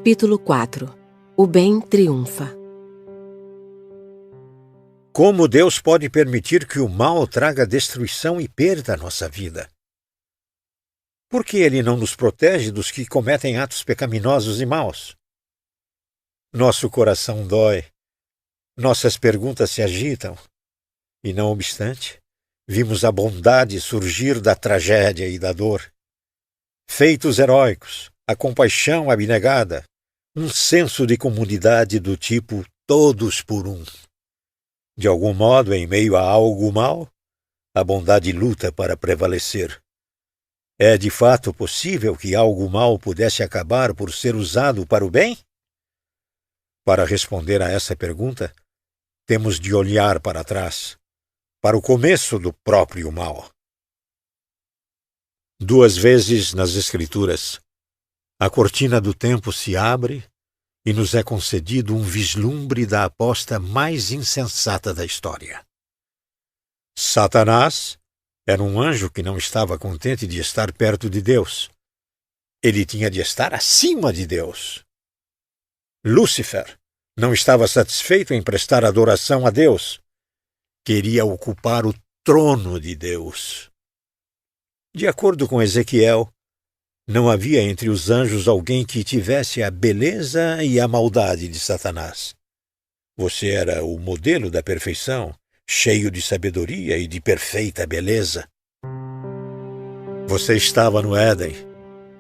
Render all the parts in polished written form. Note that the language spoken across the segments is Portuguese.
Capítulo 4 O bem triunfa. Como Deus pode permitir que o mal traga destruição e perda à nossa vida? Por que Ele não nos protege dos que cometem atos pecaminosos e maus? Nosso coração dói, nossas perguntas se agitam, e não obstante, vimos a bondade surgir da tragédia e da dor. Feitos heróicos, a compaixão abnegada, um senso de comunidade do tipo todos por um. De algum modo, em meio a algo mal, a bondade luta para prevalecer. É de fato possível que algo mal pudesse acabar por ser usado para o bem? Para responder a essa pergunta, temos de olhar para trás, para o começo do próprio mal. 2 vezes nas Escrituras, a cortina do tempo se abre e nos é concedido um vislumbre da aposta mais insensata da história. Satanás era um anjo que não estava contente de estar perto de Deus. Ele tinha de estar acima de Deus. Lúcifer não estava satisfeito em prestar adoração a Deus. Queria ocupar o trono de Deus. De acordo com Ezequiel, não havia entre os anjos alguém que tivesse a beleza e a maldade de Satanás. Você era o modelo da perfeição, cheio de sabedoria e de perfeita beleza. Você estava no Éden,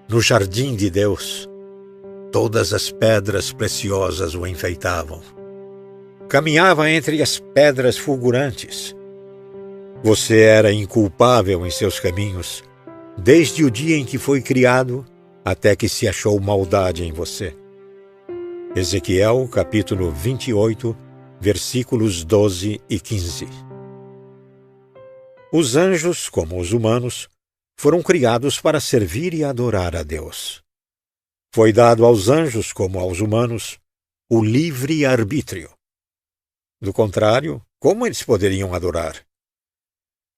no jardim de Deus. Todas as pedras preciosas o enfeitavam. Caminhava entre as pedras fulgurantes. Você era inculpável em seus caminhos, desde o dia em que foi criado até que se achou maldade em você. Ezequiel, capítulo 28, versículos 12 e 15. Os anjos, como os humanos, foram criados para servir e adorar a Deus. Foi dado aos anjos, como aos humanos, o livre arbítrio. Do contrário, como eles poderiam adorar?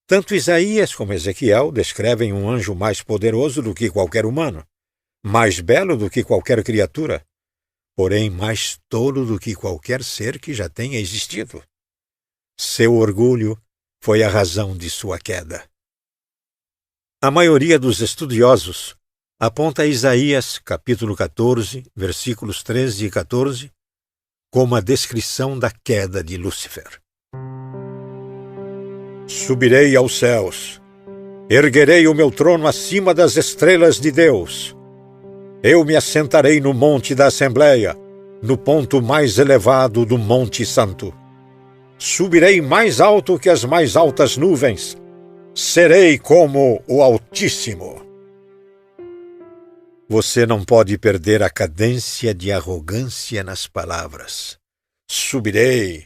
Tanto Isaías como Ezequiel descrevem um anjo mais poderoso do que qualquer humano, mais belo do que qualquer criatura, porém mais tolo do que qualquer ser que já tenha existido. Seu orgulho foi a razão de sua queda. A maioria dos estudiosos aponta Isaías, capítulo 14, versículos 13 e 14, como a descrição da queda de Lúcifer. Subirei aos céus, erguerei o meu trono acima das estrelas de Deus. Eu me assentarei no monte da Assembleia, no ponto mais elevado do Monte Santo. Subirei mais alto que as mais altas nuvens. Serei como o Altíssimo. Você não pode perder a cadência de arrogância nas palavras. Subirei,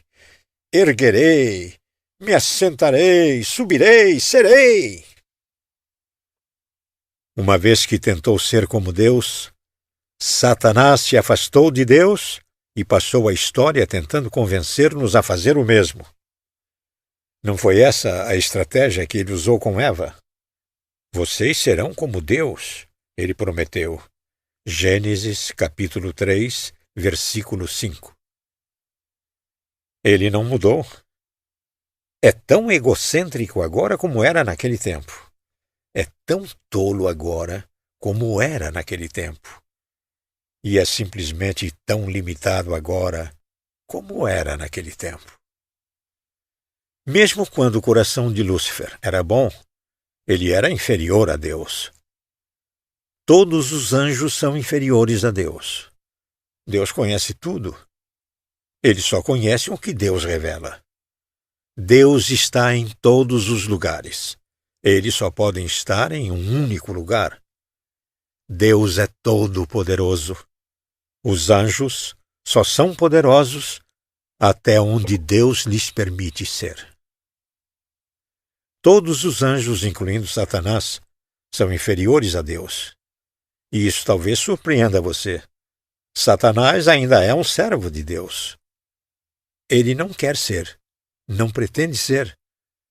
erguerei, me assentarei, subirei, serei. Uma vez que tentou ser como Deus, Satanás se afastou de Deus e passou a história tentando convencer-nos a fazer o mesmo. Não foi essa a estratégia que ele usou com Eva? Vocês serão como Deus, ele prometeu. Gênesis, capítulo 3, versículo 5. Ele não mudou. É tão egocêntrico agora como era naquele tempo. É tão tolo agora como era naquele tempo. E é simplesmente tão limitado agora como era naquele tempo. Mesmo quando o coração de Lúcifer era bom, ele era inferior a Deus. Todos os anjos são inferiores a Deus. Deus conhece tudo. Ele só conhece o que Deus revela. Deus está em todos os lugares. Eles só podem estar em um único lugar. Deus é todo-poderoso. Os anjos só são poderosos até onde Deus lhes permite ser. Todos os anjos, incluindo Satanás, são inferiores a Deus. E isso talvez surpreenda você. Satanás ainda é um servo de Deus. Ele não quer ser. Não pretende ser,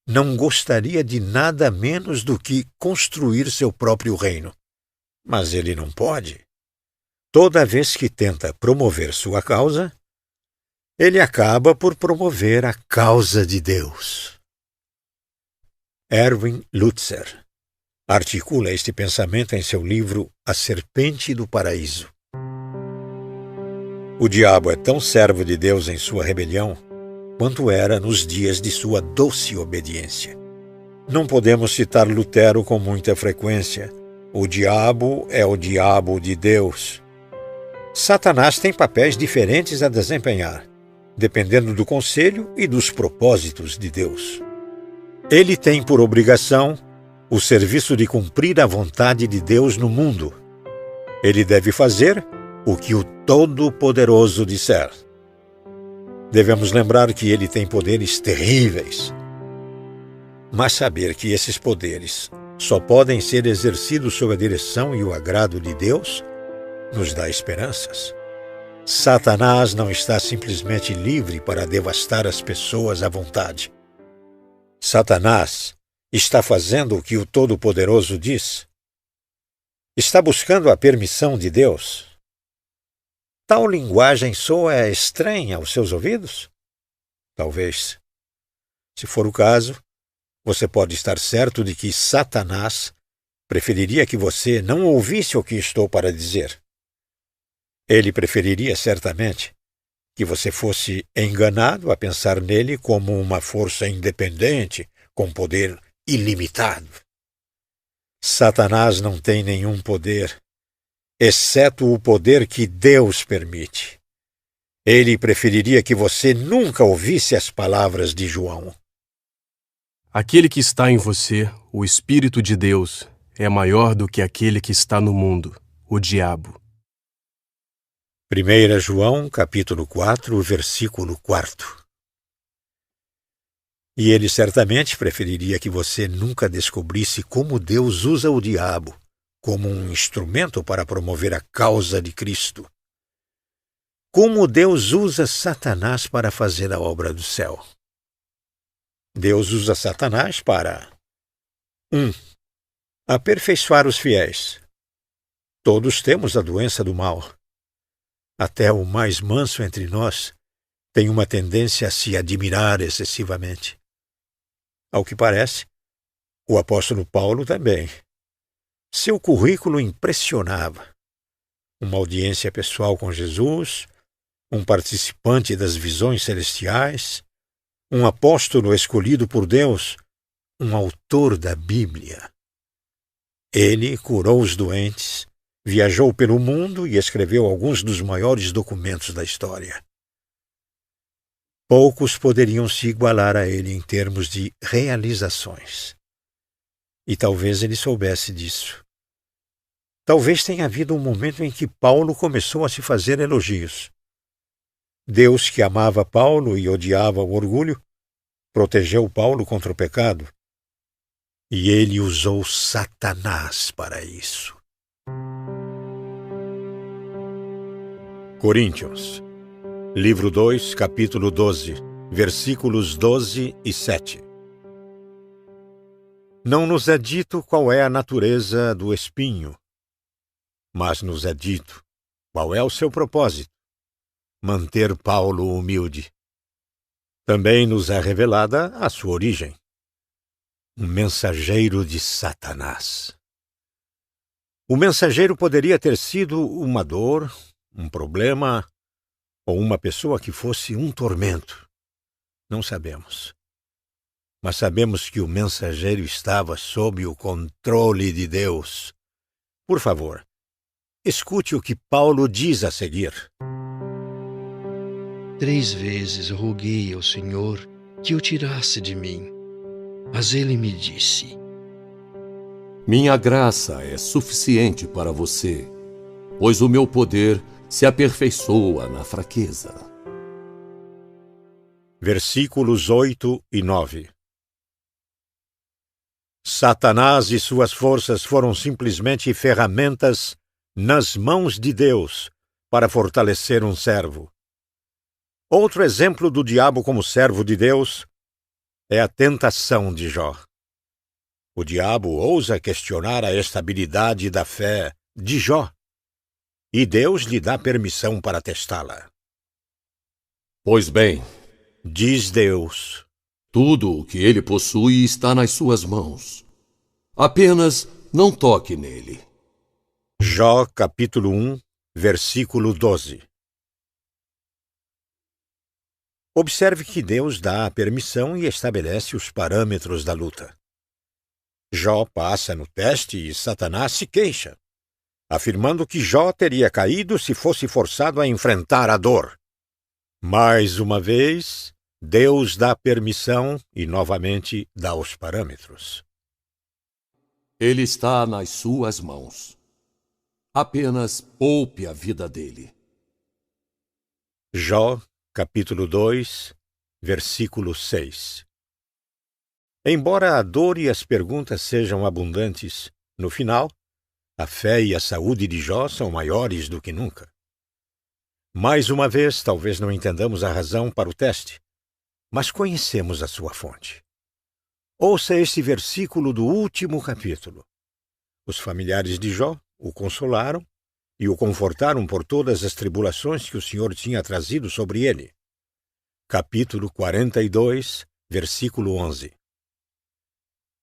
não gostaria de nada menos do que construir seu próprio reino. Mas ele não pode. toda vez que tenta promover sua causa, ele acaba por promover a causa de Deus. Erwin Lutzer articula este pensamento em seu livro A Serpente do Paraíso. O diabo é tão servo de Deus em sua rebelião quanto era nos dias de sua doce obediência. Não podemos citar Lutero com muita frequência. O diabo é o diabo de Deus. Satanás tem papéis diferentes a desempenhar, dependendo do conselho e dos propósitos de Deus. Ele tem por obrigação o serviço de cumprir a vontade de Deus no mundo. Ele deve fazer o que o Todo-Poderoso disser. Devemos lembrar que ele tem poderes terríveis, mas saber que esses poderes só podem ser exercidos sob a direção e o agrado de Deus nos dá esperanças. Satanás não está simplesmente livre para devastar as pessoas à vontade. Satanás está fazendo o que o Todo-Poderoso diz. Está buscando a permissão de Deus. Tal linguagem soa estranha aos seus ouvidos? Talvez. Se for o caso, você pode estar certo de que Satanás preferiria que você não ouvisse o que estou para dizer. Ele preferiria, certamente, que você fosse enganado a pensar nele como uma força independente, com poder ilimitado. Satanás não tem nenhum poder, exceto o poder que Deus permite. Ele preferiria que você nunca ouvisse as palavras de João. Aquele que está em você, o Espírito de Deus, é maior do que aquele que está no mundo, o diabo. 1 João, capítulo 4, versículo 4. E ele certamente preferiria que você nunca descobrisse como Deus usa o diabo como um instrumento para promover a causa de Cristo. Como Deus usa Satanás para fazer a obra do céu. Deus usa Satanás para 1. Aperfeiçoar os fiéis. Todos temos a doença do mal. Até o mais manso entre nós tem uma tendência a se admirar excessivamente. Ao que parece, o apóstolo Paulo também. Seu currículo impressionava. Uma audiência pessoal com Jesus, um participante das visões celestiais, um apóstolo escolhido por Deus, um autor da Bíblia. Ele curou os doentes, viajou pelo mundo e escreveu alguns dos maiores documentos da história. Poucos poderiam se igualar a ele em termos de realizações. E talvez ele soubesse disso. Talvez tenha havido um momento em que Paulo começou a se fazer elogios. Deus, que amava Paulo e odiava o orgulho, protegeu Paulo contra o pecado. E ele usou Satanás para isso. Coríntios, livro 2, capítulo 12, versículos 12 e 7. Não nos é dito qual é a natureza do espinho, mas nos é dito qual é o seu propósito: manter Paulo humilde. Também nos é revelada a sua origem: um mensageiro de Satanás. O mensageiro poderia ter sido uma dor, um problema, ou uma pessoa que fosse um tormento. Não sabemos. Mas sabemos que o mensageiro estava sob o controle de Deus. Por favor, escute o que Paulo diz a seguir. 3 vezes roguei ao Senhor que o tirasse de mim, mas ele me disse: Minha graça é suficiente para você, pois o meu poder se aperfeiçoa na fraqueza. Versículos 8 e 9. Satanás e suas forças foram simplesmente ferramentas nas mãos de Deus para fortalecer um servo. Outro exemplo do diabo como servo de Deus é a tentação de Jó. O diabo ousa questionar a estabilidade da fé de Jó. e Deus lhe dá permissão para testá-la. Pois bem, Diz Deus: tudo o que ele possui está nas suas mãos. Apenas não toque nele. Jó, capítulo 1, versículo 12. Observe que Deus dá a permissão e estabelece os parâmetros da luta. Jó passa no teste e Satanás se queixa, afirmando que Jó teria caído se fosse forçado a enfrentar a dor. Mais uma vez, Deus dá permissão e novamente dá os parâmetros. Ele está nas suas mãos. Apenas poupe a vida dele. Jó, capítulo 2, versículo 6. Embora a dor e as perguntas sejam abundantes, no final, a fé e a saúde de Jó são maiores do que nunca. Mais uma vez, talvez não entendamos a razão para o teste, mas conhecemos a sua fonte. Ouça este versículo do último capítulo. Os familiares de Jó o consolaram e o confortaram por todas as tribulações que o Senhor tinha trazido sobre ele. Capítulo 42, versículo 11.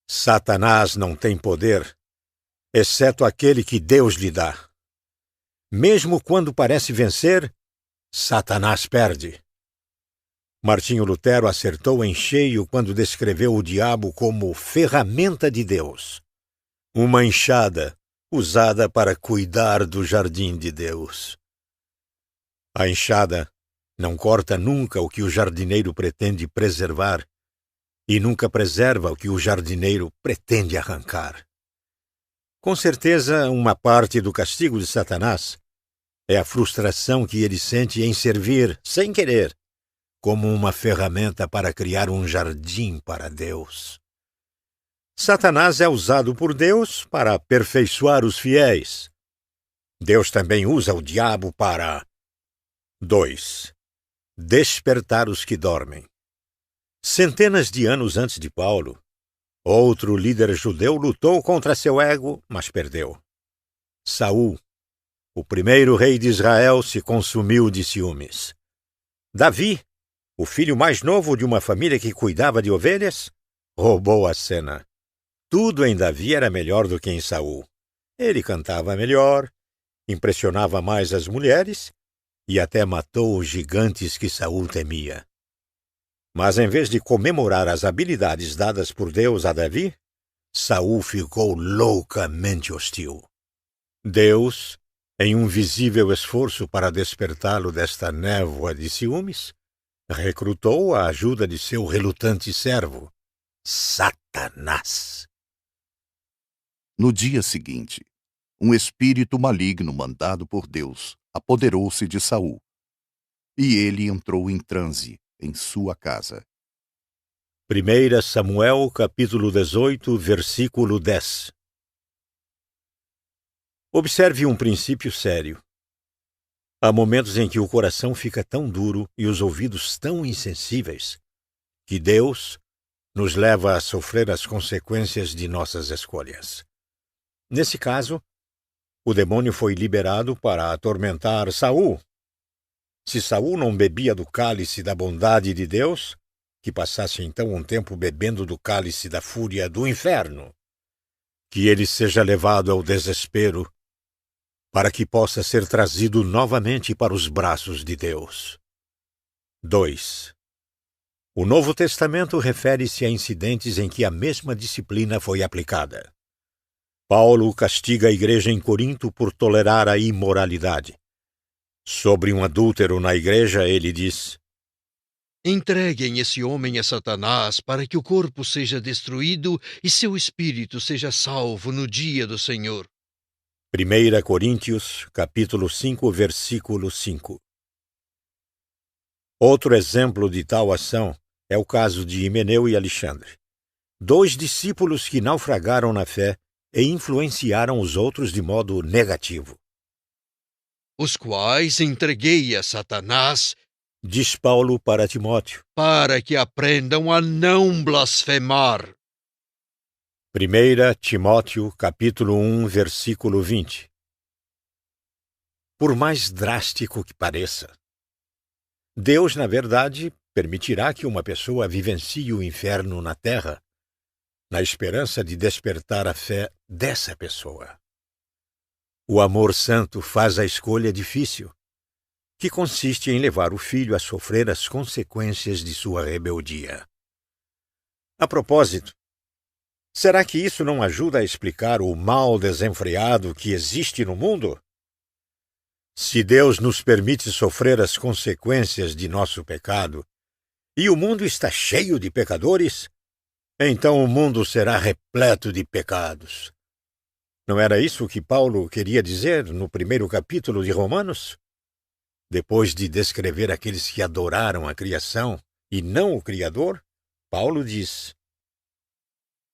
Satanás não tem poder, exceto aquele que Deus lhe dá. Mesmo quando parece vencer, Satanás perde. Martinho Lutero acertou em cheio quando descreveu o diabo como ferramenta de Deus, uma enxada usada para cuidar do jardim de Deus. A enxada não corta nunca o que o jardineiro pretende preservar e nunca preserva o que o jardineiro pretende arrancar. Com certeza, uma parte do castigo de Satanás é a frustração que ele sente em servir, sem querer, como uma ferramenta para criar um jardim para Deus. Satanás é usado por Deus para aperfeiçoar os fiéis. Deus também usa o diabo para 2. Despertar os que dormem. Centenas de anos antes de Paulo, outro líder judeu lutou contra seu ego, mas perdeu. Saul, o primeiro rei de Israel, se consumiu de ciúmes. Davi, o filho mais novo de uma família que cuidava de ovelhas, roubou a cena. Tudo em Davi era melhor do que em Saul. Ele cantava melhor, impressionava mais as mulheres e até matou os gigantes que Saul temia. Mas em vez de comemorar as habilidades dadas por Deus a Davi, Saul ficou loucamente hostil. Deus, em um visível esforço para despertá-lo desta névoa de ciúmes, recrutou a ajuda de seu relutante servo, Satanás. No dia seguinte, um espírito maligno mandado por Deus apoderou-se de Saul, e ele entrou em transe em sua casa. 1 Samuel, capítulo 18, versículo 10. Observe um princípio sério. Há momentos em que o coração fica tão duro e os ouvidos tão insensíveis que Deus nos leva a sofrer as consequências de nossas escolhas. Nesse caso, o demônio foi liberado para atormentar Saul. Se Saul não bebia do cálice da bondade de Deus, que passasse então um tempo bebendo do cálice da fúria do inferno. Que ele seja levado ao desespero, para que possa ser trazido novamente para os braços de Deus. 2. O Novo Testamento refere-se a incidentes em que a mesma disciplina foi aplicada. Paulo castiga a igreja em Corinto por tolerar a imoralidade. Sobre um adúltero na igreja, ele diz: Entreguem esse homem a Satanás para que o corpo seja destruído e seu espírito seja salvo no dia do Senhor. 1 Coríntios, capítulo 5, versículo 5. Outro exemplo de tal ação é o caso de Himeneu e Alexandre, 2 discípulos que naufragaram na fé e influenciaram os outros de modo negativo. Os quais entreguei a Satanás, Diz Paulo para Timóteo. para que aprendam a não blasfemar. 1 Timóteo, capítulo 1, versículo 20. por mais drástico que pareça. Deus, na verdade, permitirá que uma pessoa vivencie o inferno na terra, na esperança de despertar a fé dessa pessoa. O amor santo faz a escolha difícil, que consiste em levar o filho a sofrer as consequências de sua rebeldia. A propósito, será que isso não ajuda a explicar o mal desenfreado que existe no mundo? Se Deus nos permite sofrer as consequências de nosso pecado, e o mundo está cheio de pecadores, então o mundo será repleto de pecados. Não era isso que Paulo queria dizer no primeiro capítulo de Romanos? Depois de descrever aqueles que adoraram a criação e não o Criador, Paulo diz: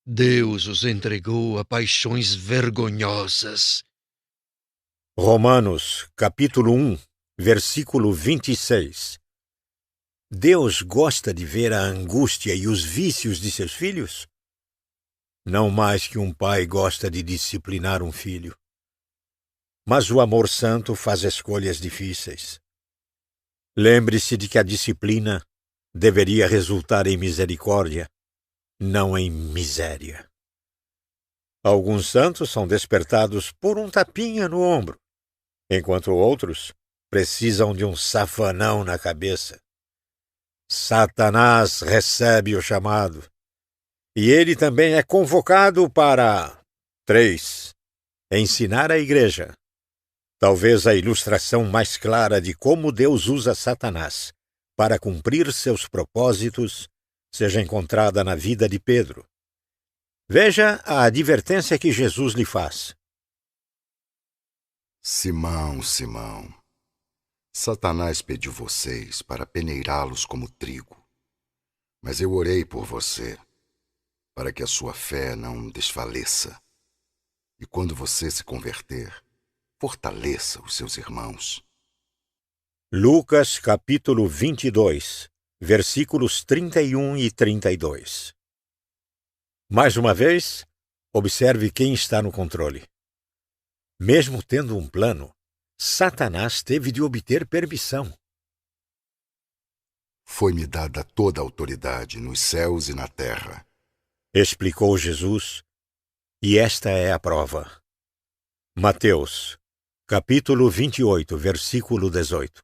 Deus os entregou a paixões vergonhosas. Romanos, capítulo 1, versículo 26. Deus gosta de ver a angústia e os vícios de seus filhos? Não mais que um pai gosta de disciplinar um filho. Mas o amor santo faz escolhas difíceis. Lembre-se de que a disciplina deveria resultar em misericórdia, não em miséria. Alguns santos são despertados por um tapinha no ombro, enquanto outros precisam de um safanão na cabeça. Satanás recebe o chamado, e ele também é convocado para 3. Ensinar a igreja. Talvez a ilustração mais clara de como Deus usa Satanás para cumprir seus propósitos seja encontrada na vida de Pedro. Veja a advertência que Jesus lhe faz. Simão, Simão, Satanás pediu vocês para peneirá-los como trigo. Mas eu orei por você, para que a sua fé não desfaleça. E quando você se converter, fortaleça os seus irmãos. Lucas capítulo 22, versículos 31 e 32. Mais uma vez, observe quem está no controle. Mesmo tendo um plano, Satanás teve de obter permissão. Foi-me dada toda a autoridade nos céus e na terra, explicou Jesus, e esta é a prova. Mateus, capítulo 28, versículo 18.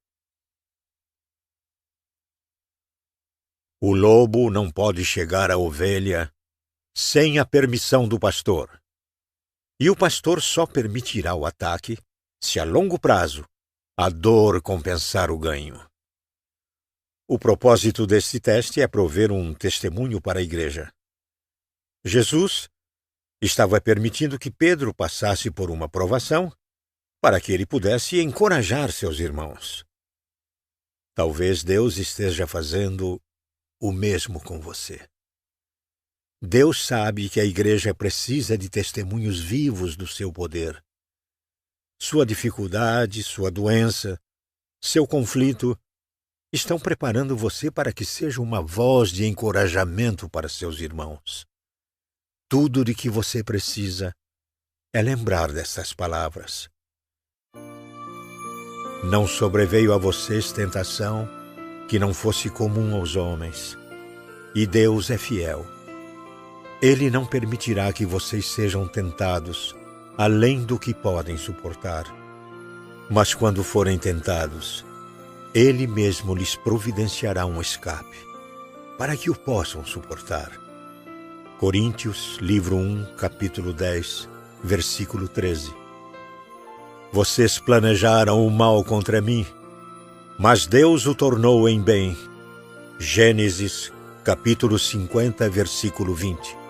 O lobo não pode chegar à ovelha sem a permissão do pastor. E o pastor só permitirá o ataque se a longo prazo a dor compensar o ganho. O propósito deste teste é prover um testemunho para a igreja. Jesus estava permitindo que Pedro passasse por uma provação para que ele pudesse encorajar seus irmãos. Talvez Deus esteja fazendo o mesmo com você. Deus sabe que a igreja precisa de testemunhos vivos do seu poder. Sua dificuldade, sua doença, seu conflito estão preparando você para que seja uma voz de encorajamento para seus irmãos. Tudo de que você precisa é lembrar destas palavras. Não sobreveio a vocês tentação que não fosse comum aos homens, e Deus é fiel. Ele não permitirá que vocês sejam tentados além do que podem suportar. Mas quando forem tentados, Ele mesmo lhes providenciará um escape, para que o possam suportar. Coríntios, livro 1, capítulo 10, versículo 13. Vocês planejaram o mal contra mim, mas Deus o tornou em bem. Gênesis, capítulo 50, versículo 20.